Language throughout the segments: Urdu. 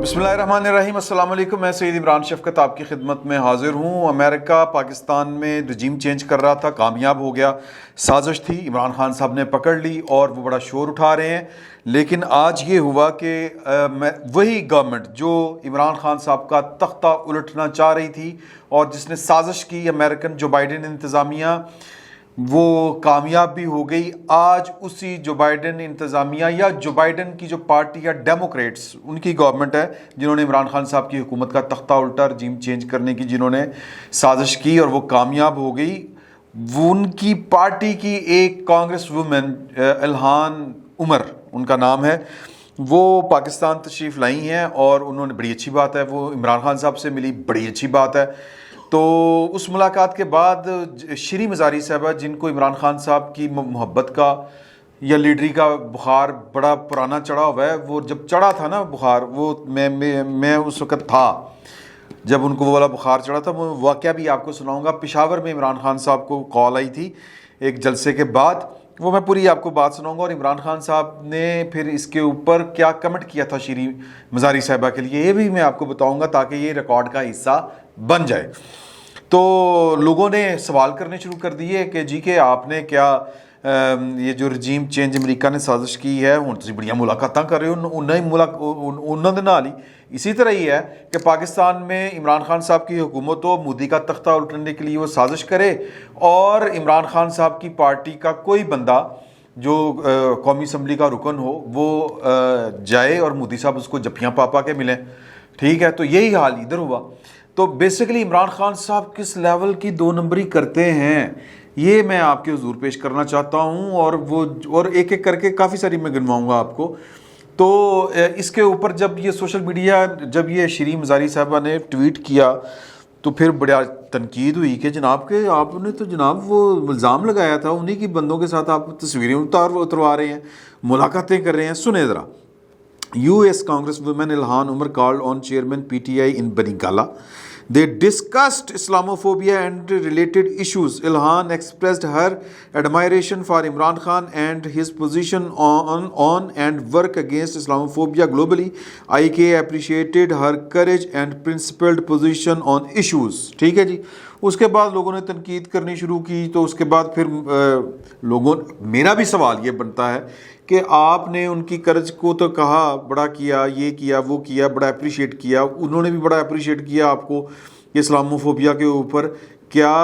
بسم اللہ الرحمن الرحیم، السلام علیکم۔ میں سید عمران شفقت آپ کی خدمت میں حاضر ہوں۔ امریکہ پاکستان میں رجیم چینج کر رہا تھا، کامیاب ہو گیا۔ سازش تھی، عمران خان صاحب نے پکڑ لی اور وہ بڑا شور اٹھا رہے ہیں۔ لیکن آج یہ ہوا کہ وہی گورنمنٹ جو عمران خان صاحب کا تختہ الٹنا چاہ رہی تھی اور جس نے سازش کی، امریکن جو بائیڈن انتظامیہ، وہ کامیاب بھی ہو گئی۔ آج اسی جو بائیڈن انتظامیہ یا جو بائیڈن کی جو پارٹی یا ڈیموکریٹس، ان کی گورنمنٹ ہے جنہوں نے عمران خان صاحب کی حکومت کا تختہ الٹا، رجیم چینج کرنے کی جنہوں نے سازش کی اور وہ کامیاب ہو گئی۔ وہ ان کی پارٹی کی ایک کانگریس وومن الہان عمر ان کا نام ہے، وہ پاکستان تشریف لائی ہیں اور انہوں نے، بڑی اچھی بات ہے، وہ عمران خان صاحب سے ملی، بڑی اچھی بات ہے۔ تو اس ملاقات کے بعد شری مزاری صاحبہ، جن کو عمران خان صاحب کی محبت کا یا لیڈری کا بخار بڑا پرانا چڑھا ہوا ہے، وہ جب چڑھا تھا نا بخار، وہ میں اس وقت تھا جب ان کو وہ والا بخار چڑھا تھا۔ وہ واقعہ بھی آپ کو سناؤں گا۔ پشاور میں عمران خان صاحب کو کال آئی تھی ایک جلسے کے بعد، وہ میں پوری آپ کو بات سناؤں گا، اور عمران خان صاحب نے پھر اس کے اوپر کیا کمنٹ کیا تھا شری مزاری صاحبہ کے لیے، یہ بھی میں آپ کو بتاؤں گا تاکہ یہ ریکارڈ کا حصہ بن جائے۔ تو لوگوں نے سوال کرنے شروع کر دیے کہ جی کہ آپ نے کیا یہ جو رجیم چینج امریکہ نے سازش کی ہے، ہوں تسی بڑیاں ملاقاتاں کر رہے ہو، انہوں نے نہ لی۔ اسی طرح ہی ہے کہ پاکستان میں عمران خان صاحب کی حکومت ہو، مودی کا تختہ الٹنے کے لیے وہ سازش کرے، اور عمران خان صاحب کی پارٹی کا کوئی بندہ جو قومی اسمبلی کا رکن ہو وہ جائے اور مودی صاحب اس کو جپیاں پاپا کے ملیں۔ ٹھیک ہے، تو یہی حال ادھر ہوا۔ تو بیسیکلی عمران خان صاحب کس لیول کی دو نمبری کرتے ہیں، یہ میں آپ کے حضور پیش کرنا چاہتا ہوں، اور ایک ایک کر کے کافی ساری میں گنواؤں گا آپ کو۔ تو اس کے اوپر جب یہ سوشل میڈیا، جب یہ شری مزاری صاحبہ نے ٹویٹ کیا تو پھر بڑا تنقید ہوئی کہ جناب کہ آپ نے تو جناب وہ الزام لگایا تھا، انہی کی بندوں کے ساتھ آپ تصویریں اتروا رہے ہیں، ملاقاتیں کر رہے ہیں۔ سنیں ذرا۔ US Congresswoman Ilhan Umar called on Chairman PTI in Benigala. They discussed Islamophobia and related issues. Ilhan expressed her admiration for Imran Khan and his position on and work against Islamophobia globally. IK appreciated her courage and principled position on issues. ٹھیک ہے جی۔ اس کے بعد لوگوں نے تنقید کرنی شروع کی، تو اس کے بعد پھر میرا بھی سوال یہ بنتا ہے کہ آپ نے ان کی کرج کو تو کہا، بڑا کیا، یہ کیا، وہ کیا، بڑا اپریشیٹ کیا، انہوں نے بھی بڑا اپریشیٹ کیا آپ کو کہ اسلاموفوبیا کے اوپر۔ کیا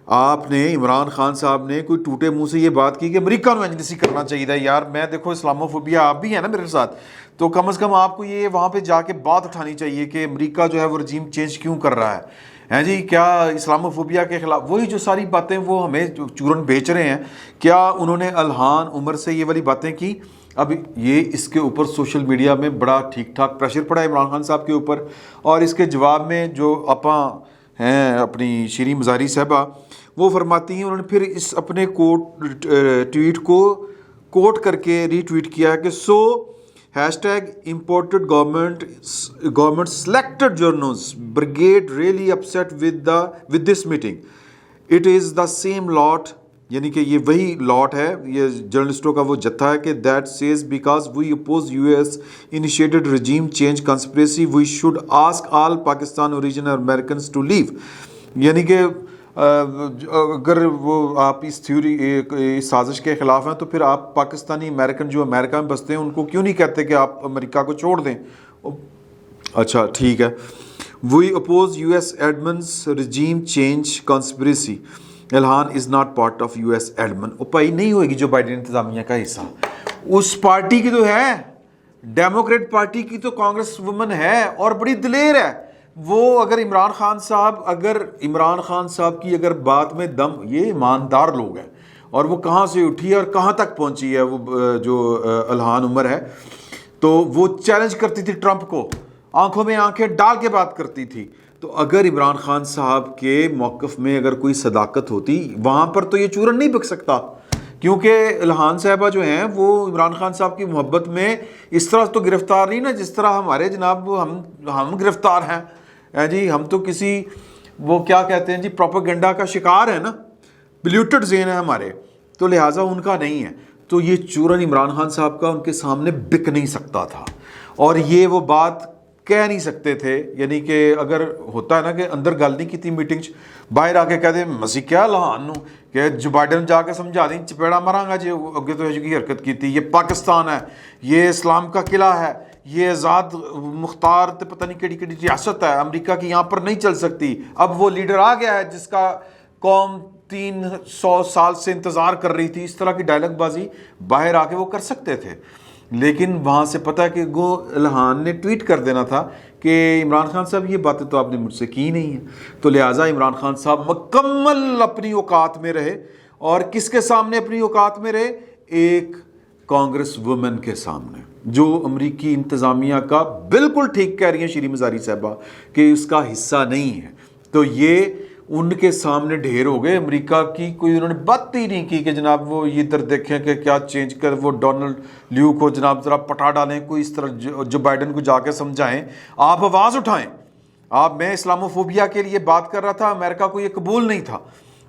آپ نے، عمران خان صاحب نے کوئی ٹوٹے منہ سے یہ بات کی کہ امریکہ نو انجنسی کرنا چاہیے تھا؟ یار میں دیکھو اسلاموفوبیا آپ بھی ہیں نا میرے ساتھ، تو کم از کم آپ کو یہ وہاں پہ جا کے بات اٹھانی چاہیے کہ امریکہ جو ہے وہ رجیم چینج کیوں کر رہا ہے جی، کیا اسلاموفوبیا کے خلاف وہی جو ساری باتیں وہ ہمیں چورن بیچ رہے ہیں، کیا انہوں نے الہان عمر سے یہ والی باتیں کی؟ اب یہ اس کے اوپر سوشل میڈیا میں بڑا ٹھیک ٹھاک پریشر پڑا ہے عمران خان صاحب کے اوپر، اور اس کے جواب میں جو اپاں ہیں اپنی شری مزاری صاحبہ، وہ فرماتی ہیں، انہوں نے پھر اس اپنے ٹویٹ کو کوٹ کر کے ری ٹویٹ کیا کہ #imported government selected journals brigade really upset with this meeting. It is the same lot، یعنی کہ یہ وہی لاٹ ہے، یہ جرنلسٹوں کا وہ جتھا ہے کہ that says because we oppose US initiated regime change conspiracy we should ask all Pakistan origin Americans to leave. یعنی کہ اگر وہ آپ اس تھیوری، اس سازش کے خلاف ہیں، تو پھر آپ پاکستانی امریکن جو امریکہ میں بستے ہیں ان کو کیوں نہیں کہتے کہ آپ امریکہ کو چھوڑ دیں؟ اچھا ٹھیک ہے۔ We oppose US admin's regime change conspiracy. Ilhan is not part of US admin. اوپائی نہیں ہوئے گی جو بائیڈن انتظامیہ کا حصہ، اس پارٹی کی تو ہے، ڈیموکریٹ پارٹی کی تو کانگریس وومن ہے اور بڑی دلیر ہے وہ۔ اگر عمران خان صاحب کی اگر بات میں دم، یہ ایماندار لوگ ہیں، اور وہ کہاں سے اٹھی ہے اور کہاں تک پہنچی ہے وہ جو الہان عمر ہے، تو وہ چیلنج کرتی تھی ٹرمپ کو، آنکھوں میں آنکھیں ڈال کے بات کرتی تھی۔ تو اگر عمران خان صاحب کے موقف میں اگر کوئی صداقت ہوتی، وہاں پر تو یہ چورن نہیں بک سکتا، کیونکہ الہان صاحبہ جو ہیں وہ عمران خان صاحب کی محبت میں اس طرح تو گرفتار نہیں نا جس طرح ہمارے جناب ہم گرفتار ہیں جی۔ ہم تو کسی وہ کیا کہتے ہیں جی، پروپیگنڈا کا شکار ہے نا، بلیوٹڈ ذہن ہے ہمارے، تو لہٰذا ان کا نہیں ہے۔ تو یہ چورن عمران خان صاحب کا ان کے سامنے بک نہیں سکتا تھا، اور یہ وہ بات کہہ نہیں سکتے تھے، یعنی کہ اگر ہوتا ہے نا کہ اندر گل نہیں کی تھی میٹنگ باہر آ کے کہہ دے مسیح کیا لہان کہ جو بائیڈن جا کے سمجھا دیں چپیڑا مراں گا جی اگے تو کی حرکت کی تھی، یہ پاکستان ہے، یہ اسلام کا قلعہ ہے، یہ آزاد مختار تے پتہ نہیں کیڑی کیڑی ریاست ہے، امریکہ کی یہاں پر نہیں چل سکتی۔ اب وہ لیڈر آ گیا ہے جس کا قوم 300 سال سے انتظار کر رہی تھی۔ اس طرح کی ڈائلاگ بازی باہر آ کے وہ کر سکتے تھے، لیکن وہاں سے پتہ ہے کہ گو الہان نے ٹویٹ کر دینا تھا کہ عمران خان صاحب یہ باتیں تو آپ نے مجھ سے کی نہیں ہیں، تو لہٰذا عمران خان صاحب مکمل اپنی اوقات میں رہے، اور کس کے سامنے اپنی اوقات میں رہے؟ ایک کانگریس وومن کے سامنے، جو امریکی انتظامیہ کا بالکل ٹھیک کہہ رہی ہیں شیریں مزاری صاحبہ کہ اس کا حصہ نہیں ہے، تو یہ ان کے سامنے ڈھیر ہو گئے۔ امریکہ کی کوئی انہوں نے بات ہی نہیں کی کہ جناب وہ ادھر دیکھیں کہ کیا چینج کر، وہ ڈونلڈ لیو کو جناب ذرا پٹا ڈالیں، کوئی اس طرح جو بائیڈن کو جا کے سمجھائیں، آپ آواز اٹھائیں۔ میں اسلاموفوبیا کے لیے بات کر رہا تھا، امریکہ کو یہ قبول نہیں تھا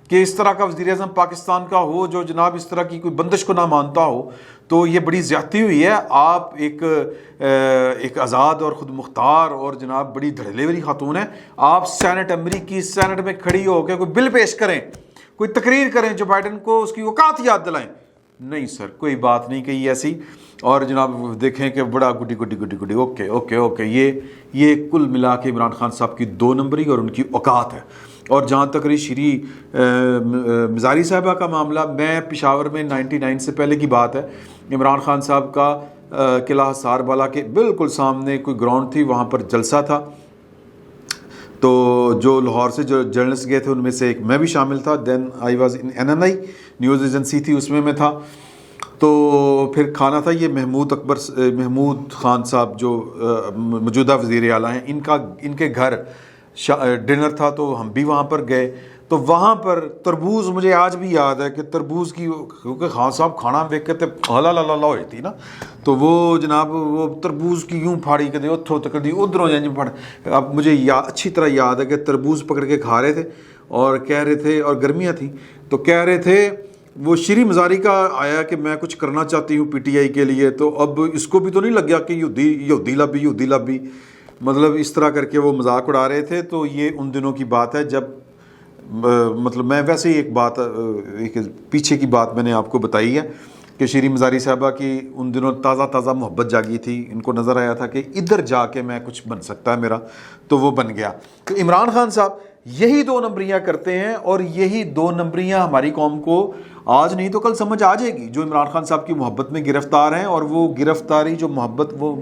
کہ اس طرح کا وزیر اعظم پاکستان کا ہو جو جناب اس طرح کی کوئی بندش کو نہ مانتا ہو، تو یہ بڑی زیادتی ہوئی ہے۔ آپ ایک آزاد اور خود مختار اور جناب بڑی دھڑلے والی خاتون ہیں، آپ سینٹ، امریکی سینٹ میں کھڑی ہو کے کوئی بل پیش کریں، کوئی تقریر کریں جو بائیڈن کو اس کی اوقات یاد دلائیں۔ نہیں سر، کوئی بات نہیں کہی ایسی، اور جناب دیکھیں کہ بڑا گڈی گڈی گڈی گڈی اوکے اوکے اوکے، یہ کل ملا کے عمران خان صاحب کی 2 نمبری اور ان کی اوقات ہے۔ اور جہاں تک رہی شیریں مزاری صاحبہ کا معاملہ، میں پشاور میں 99 سے پہلے کی بات ہے، عمران خان صاحب کا قلعہ حصار بالا کے بالکل سامنے کوئی گراؤنڈ تھی، وہاں پر جلسہ تھا، تو جو لاہور سے جو جرنلسٹ گئے تھے ان میں سے ایک میں بھی شامل تھا۔ Then I was in NNI news agency تھی، اس میں تھا۔ تو پھر کھانا تھا، یہ محمود خان صاحب جو موجودہ وزیر اعلیٰ ہیں، ان کے گھر ڈنر تھا، تو ہم بھی وہاں پر گئے۔ تو وہاں پر تربوز، مجھے آج بھی یاد ہے کہ تربوز کی، کیونکہ خان صاحب کھانا دیکھ کے ہلا لا لا ہوئی تھی نا، تو وہ جناب وہ تربوز کی یوں پھاڑی کر دی، اتھوں تک دی ادھروں جائیں پھاڑ۔ اب مجھے اچھی طرح یاد ہے کہ تربوز پکڑ کے کھا رہے تھے اور کہہ رہے تھے، اور گرمیاں تھیں تو کہہ رہے تھے، وہ شیریں مزاری کا آیا کہ میں کچھ کرنا چاہتی ہوں PTI کے لیے، تو اب اس کو بھی تو نہیں لگ گیا کہ یہودی لبی، مطلب اس طرح کر کے وہ مذاق اڑا رہے تھے۔ تو یہ ان دنوں کی بات ہے جب مطلب میں ویسے ہی ایک پیچھے کی بات میں نے آپ کو بتائی ہے کہ شیریں مزاری صاحبہ کی ان دنوں تازہ محبت جاگی تھی، ان کو نظر آیا تھا کہ ادھر جا کے میں کچھ بن سکتا ہے میرا، تو وہ بن گیا۔ تو عمران خان صاحب یہی 2 نمبریاں کرتے ہیں، اور یہی 2 نمبریاں ہماری قوم کو آج نہیں تو کل سمجھ آ جائے گی، جو عمران خان صاحب کی محبت میں گرفتار ہیں۔ اور وہ گرفتاری جو محبت وہ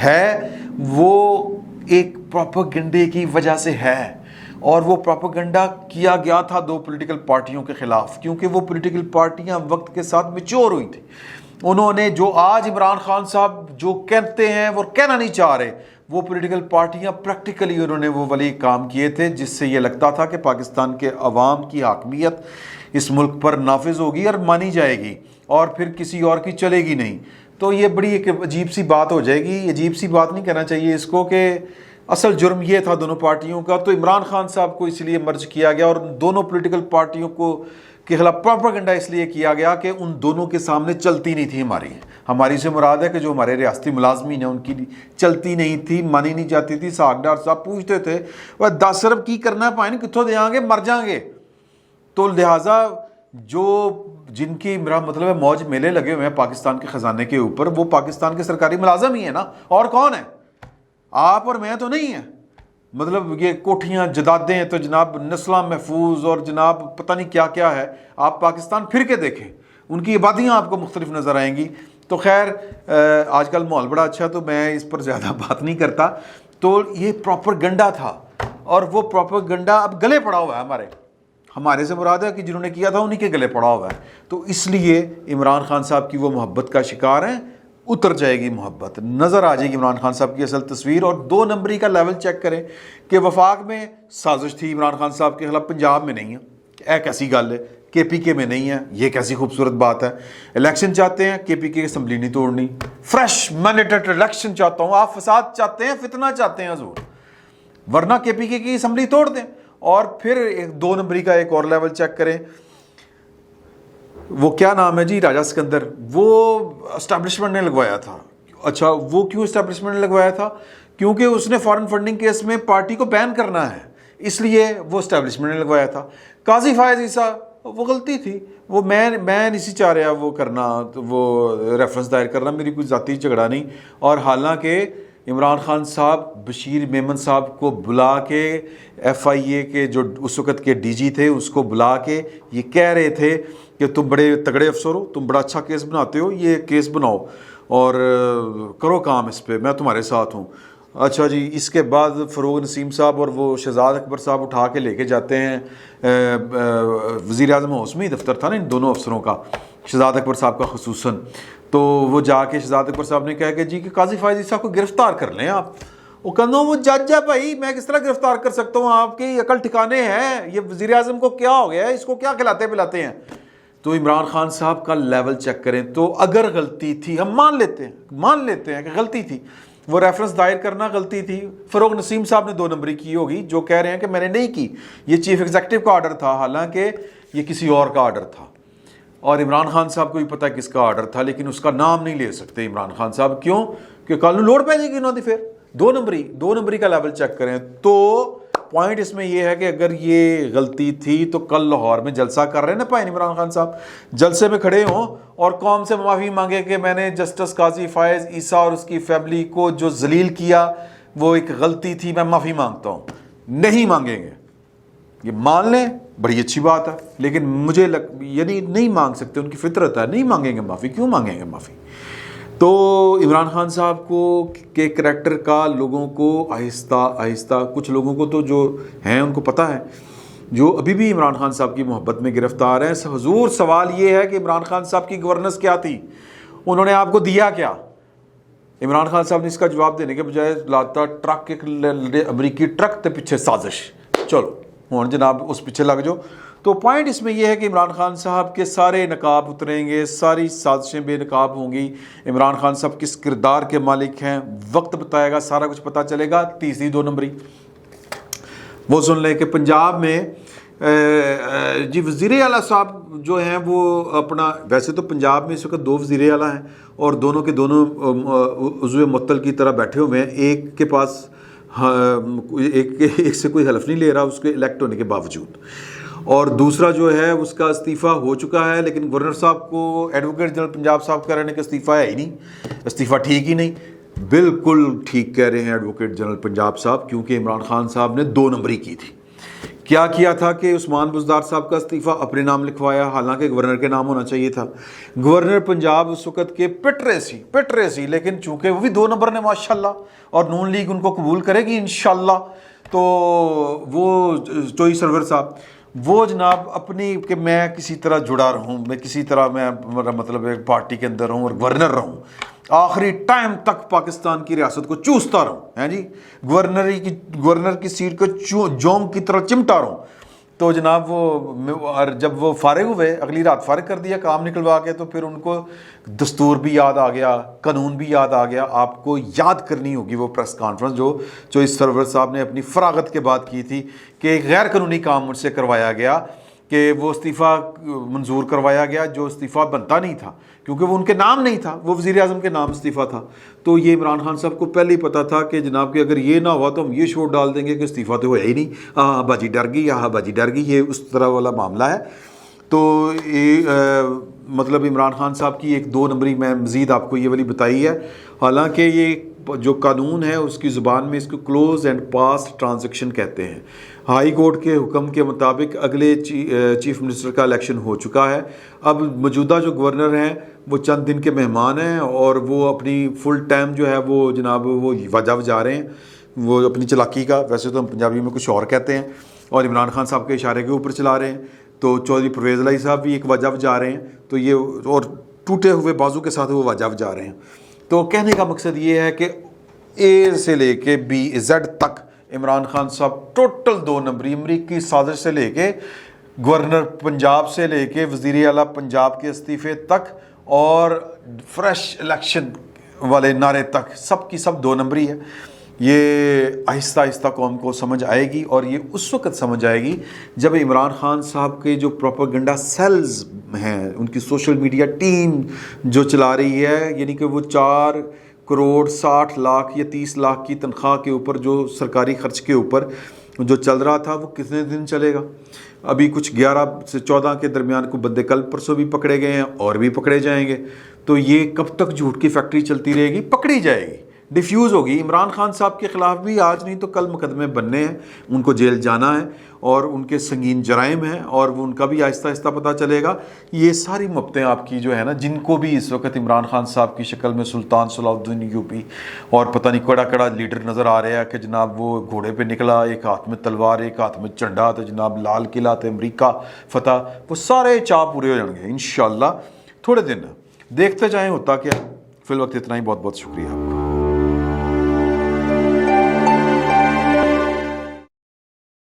ہے، وہ ایک پروپیگنڈے کی وجہ سے ہے، اور وہ پروپیگنڈا کیا گیا تھا 2 پولیٹیکل پارٹیوں کے خلاف، کیونکہ وہ پولیٹیکل پارٹیاں وقت کے ساتھ میچور ہوئی تھیں۔ انہوں نے جو آج عمران خان صاحب جو کہتے ہیں وہ کہنا نہیں چاہ رہے، وہ پولیٹیکل پارٹیاں پریکٹیکلی انہوں نے وہ والی کام کیے تھے، جس سے یہ لگتا تھا کہ پاکستان کے عوام کی حاکمیت اس ملک پر نافذ ہوگی اور مانی جائے گی، اور پھر کسی اور کی چلے گی نہیں۔ تو یہ بڑی ایک عجیب سی بات ہو جائے گی، عجیب سی بات نہیں کہنا چاہیے اس کو، کہ اصل جرم یہ تھا دونوں پارٹیوں کا۔ تو عمران خان صاحب کو اس لیے مرج کیا گیا، اور دونوں پولیٹیکل پارٹیوں کے خلاف پروپیگنڈا اس لیے کیا گیا کہ ان دونوں کے سامنے چلتی نہیں تھی ہماری سے مراد ہے کہ جو ہمارے ریاستی ملازمین ہیں ان کی چلتی نہیں تھی، مانی نہیں جاتی تھی۔ ساگڈار صاحب پوچھتے تھے وہ 10 ارب کی کرنا پائیں کتوں دیاں گے، مر جائیں گے۔ تو لہٰذا جن کی میرا مطلب ہے موج میلے لگے ہوئے ہیں پاکستان کے خزانے کے اوپر، وہ پاکستان کے سرکاری ملازم ہی ہیں نا، اور کون ہے؟ آپ اور میں تو نہیں ہیں۔ مطلب یہ کوٹھیاں جدادیں تو جناب نسلاں محفوظ اور جناب پتہ نہیں کیا کیا ہے، آپ پاکستان پھر کے دیکھیں، ان کی آبادیاں آپ کو مختلف نظر آئیں گی۔ تو خیر آج کل ماحول بڑا اچھا، تو میں اس پر زیادہ بات نہیں کرتا۔ تو یہ پروپیگنڈا تھا، اور وہ پروپیگنڈا اب گلے پڑا ہوا ہے ہمارے سے مراد ہے کہ جنہوں نے کیا تھا انہی کے گلے پڑا ہوا ہے۔ تو اس لیے عمران خان صاحب کی وہ محبت کا شکار ہیں، اتر جائے گی محبت، نظر آ جائے گی عمران خان صاحب کی اصل تصویر۔ اور 2 نمبری کا لیول چیک کریں کہ وفاق میں سازش تھی عمران خان صاحب کے خلاف، پنجاب میں نہیں ہے، ایک ایسی گل ہے، KPK میں نہیں ہے، یہ کیسی خوبصورت بات ہے۔ الیکشن چاہتے ہیں، KPK کی اسمبلی نہیں توڑنی، فریش مینڈیٹڈ الیکشن چاہتا ہوں، آپ فساد چاہتے ہیں، فتنہ چاہتے ہیں حضور، ورنہ KPK کی اسمبلی توڑ دیں۔ اور پھر 2 نمبری کا ایک اور لیول چیک کریں، وہ کیا نام ہے جی، راجہ سکندر، وہ اسٹیبلشمنٹ نے لگوایا تھا، اچھا وہ کیوں اسٹیبلشمنٹ نے لگوایا تھا؟ کیونکہ اس نے فارن فنڈنگ کیس میں پارٹی کو بین کرنا ہے، اس لیے وہ اسٹیبلشمنٹ نے لگوایا تھا۔ قاضی فائز عیسیٰ وہ غلطی تھی، وہ میں نہیں سی چاہ رہا وہ کرنا، وہ ریفرنس دائر کرنا، میری کوئی ذاتی جھگڑا نہیں۔ اور حالانکہ عمران خان صاحب بشیر میمن صاحب کو بلا کے، ایف آئی اے کے جو اس وقت کے ڈی جی تھے اس کو بلا کے یہ کہہ رہے تھے کہ تم بڑے تگڑے افسر ہو، تم بڑا اچھا کیس بناتے ہو، یہ کیس بناؤ اور کرو کام اس پہ، میں تمہارے ساتھ ہوں۔ اچھا جی، اس کے بعد فروغ نسیم صاحب اور وہ شہزاد اکبر صاحب اٹھا کے لے کے جاتے ہیں وزیر اعظم ہاؤس میں ہی دفتر تھا نا ان دونوں افسروں کا، شہزاد اکبر صاحب کا خصوصاً، تو وہ جا کے شہزاد اکبر صاحب نے کہا کہ جی کہ قاضی فائز عیسیٰ کو گرفتار کر لیں آپ۔ وہ کہنا وہ جج ہے بھائی، میں کس طرح گرفتار کر سکتا ہوں، آپ کی عقل ٹھکانے ہیں، یہ وزیر اعظم کو کیا ہو گیا ہے، اس کو کیا کھلاتے پلاتے ہیں۔ تو عمران خان صاحب کا لیول چیک کریں تو اگر غلطی تھی ہم مان لیتے ہیں کہ غلطی تھی، وہ ریفرنس دائر کرنا غلطی تھی۔ فروغ نسیم صاحب نے 2 نمبری کی ہوگی، جو کہہ رہے ہیں کہ میں نے نہیں کی، یہ چیف ایگزیکٹو کا آرڈر تھا، حالانکہ یہ کسی اور کا آرڈر تھا، اور عمران خان صاحب کو بھی پتہ کس کا آرڈر تھا، لیکن اس کا نام نہیں لے سکتے عمران خان صاحب۔ کیوں؟ کہ کل لوڑ پہ جائے گی انہوں نے، پھر 2 نمبری کا لیول چیک کریں تو پوائنٹ اس میں یہ ہے کہ اگر یہ غلطی تھی تو کل لاہور میں جلسہ کر رہے ہیں نا پائن عمران خان صاحب، جلسے میں کھڑے ہوں اور قوم سے معافی مانگے کہ میں نے جسٹس قاضی فائز عیسیٰ اور اس کی فیملی کو جو ذلیل کیا وہ ایک غلطی تھی، میں معافی مانگتا ہوں۔ نہیں مانگیں گے، یہ مان لیں بڑی اچھی بات ہے، لیکن مجھے یعنی نہیں مانگ سکتے، ان کی فطرت ہے، نہیں مانگیں گے معافی۔ کیوں مانگیں گے معافی؟ تو عمران خان صاحب کو کے کریکٹر کا لوگوں کو آہستہ کچھ لوگوں کو تو جو ہیں ان کو پتہ ہے، جو ابھی بھی عمران خان صاحب کی محبت میں گرفتار ہیں۔ حضور سوال یہ ہے کہ عمران خان صاحب کی گورننس کیا تھی، انہوں نے آپ کو دیا کیا؟ عمران خان صاحب نے اس کا جواب دینے کے بجائے لاتا ٹرک، ایک امریکی ٹرک تے پیچھے سازش، چلو ہوں جناب اس پیچھے لگ جاؤ۔ تو پوائنٹ اس میں یہ ہے کہ عمران خان صاحب کے سارے نقاب اتریں گے، ساری سازشیں بے نقاب ہوں گی۔ عمران خان صاحب کس کردار کے مالک ہیں وقت بتائے گا، سارا کچھ پتہ چلے گا۔ تیسری 2 نمبری وہ سن لیں کہ پنجاب میں جی وزیر اعلیٰ صاحب جو ہیں وہ اپنا، ویسے تو پنجاب میں اس وقت 2 وزیر اعلیٰ ہیں اور دونوں کے دونوں عضو معطل کی طرح بیٹھے ہوئے ہیں، ایک کے پاس ایک سے کوئی حلف نہیں لے رہا اس کے الیکٹ ہونے کے باوجود، اور دوسرا جو ہے اس کا استعفیٰ ہو چکا ہے، لیکن گورنر صاحب کو ایڈوکیٹ جنرل پنجاب صاحب کہہ رہے ہیں کہ استعفیٰ ہے ہی نہیں، استعفیٰ ٹھیک ہی نہیں۔ بالکل ٹھیک کہہ رہے ہیں ایڈوکیٹ جنرل پنجاب صاحب، کیونکہ عمران خان صاحب نے 2 نمبری کی تھی۔ کیا کیا تھا کہ عثمان بزدار صاحب کا استعفیٰ اپنے نام لکھوایا، حالانکہ گورنر کے نام ہونا چاہیے تھا۔ گورنر پنجاب اس وقت کے پٹ رہے سی، لیکن چونکہ وہ بھی 2 نمبر نے ماشاءاللہ، اور نون لیگ ان کو قبول کرے گی انشاءاللہ، تو وہ چوئی سرور صاحب وہ جناب اپنی کہ میں کسی طرح جڑا رہوں، میں کسی طرح میں مطلب ایک پارٹی کے اندر رہوں اور گورنر رہوں، آخری ٹائم تک پاکستان کی ریاست کو چوستا رہوں، ہیں جی، گورنر کی سیٹ کو جوم کی طرح چمٹا رہوں۔ تو جناب وہ جب وہ فارغ ہوئے، اگلی رات فارغ کر دیا کام نکلوا کے، تو پھر ان کو دستور بھی یاد آ گیا، قانون بھی یاد آ گیا۔ آپ کو یاد کرنی ہوگی وہ پریس کانفرنس جو اس سرور صاحب نے اپنی فراغت کے بعد کی تھی کہ ایک غیر قانونی کام مجھ سے کروایا گیا، کہ وہ استعفیٰ منظور کروایا گیا جو استعفیٰ بنتا نہیں تھا، کیونکہ وہ ان کے نام نہیں تھا، وہ وزیر اعظم کے نام استعفیٰ تھا۔ تو یہ عمران خان صاحب کو پہلے ہی پتہ تھا کہ جناب کہ اگر یہ نہ ہوا تو ہم یہ شور ڈال دیں گے کہ استعفیٰ تو ہوا ہی نہیں، ہاں باجی ڈر گئی، ہاں باجی ڈر گئی، یہ اس طرح والا معاملہ ہے۔ تو مطلب عمران خان صاحب کی ایک 2 نمبری میں مزید آپ کو یہ والی بتائی ہے، حالانکہ یہ جو قانون ہے اس کی زبان میں اس کو کلوز اینڈ پاسٹ ٹرانزیکشن کہتے ہیں۔ ہائی کورٹ کے حکم کے مطابق اگلے چیف منسٹر کا الیکشن ہو چکا ہے، اب موجودہ جو گورنر ہیں وہ چند دن کے مہمان ہیں، اور وہ اپنی فل ٹائم جو ہے وہ جناب وہ وجہ جا رہے ہیں، وہ اپنی چلاکی کا، ویسے تو ہم پنجابی میں کچھ اور کہتے ہیں، اور عمران خان صاحب کے اشارے کے اوپر چلا رہے ہیں۔ تو چودھری پرویز الہی صاحب بھی ایک وجہ جا رہے ہیں، تو یہ اور ٹوٹے ہوئے بازو کے ساتھ وہ وجہ جا رہے ہیں۔ تو کہنے کا مقصد یہ ہے کہ اے سے لے کے بی زیڈ تک عمران خان صاحب ٹوٹل 2 نمبری، امریکی سازش سے لے کے گورنر پنجاب سے لے کے وزیر اعلیٰ پنجاب کے استعفے تک اور فریش الیکشن والے نعرے تک، سب کی سب 2 نمبری ہے۔ یہ آہستہ آہستہ قوم کو سمجھ آئے گی، اور یہ اس وقت سمجھ آئے گی جب عمران خان صاحب کے جو پروپیگنڈا سیلز ہیں، ان کی سوشل میڈیا ٹیم جو چلا رہی ہے، یعنی کہ وہ 4,60,00,000 یا 30 لاکھ کی تنخواہ کے اوپر، جو سرکاری خرچ کے اوپر جو چل رہا تھا، وہ کتنے دن چلے گا؟ ابھی کچھ 11 سے 14 کے درمیان کو بندے کل پرسوں بھی پکڑے گئے ہیں، اور بھی پکڑے جائیں گے. تو یہ کب تک جھوٹ کی فیکٹری چلتی رہے گی؟ پکڑی جائے گی، ڈیفیوز ہوگی. عمران خان صاحب کے خلاف بھی آج نہیں تو کل مقدمے بننے ہیں، ان کو جیل جانا ہے، اور ان کے سنگین جرائم ہیں، اور وہ ان کا بھی آہستہ آہستہ پتہ چلے گا. یہ ساری مبتیں آپ کی جو ہے نا، جن کو بھی اس وقت عمران خان صاحب کی شکل میں سلطان صلاح الدین ایوبی اور پتہ نہیں کڑا کڑا لیڈر نظر آ رہا ہے کہ جناب وہ گھوڑے پہ نکلا، ایک ہاتھ میں تلوار، ایک ہاتھ میں جھنڈا، تو جناب لال قلعہ تے امریکہ فتح، وہ سارے چاپ پورے ہو جائیں گے انشاءاللہ. تھوڑے دن دیکھتے جائیں ہوتا کیا. فی الوقت اتنا ہی. بہت بہت شکریہ.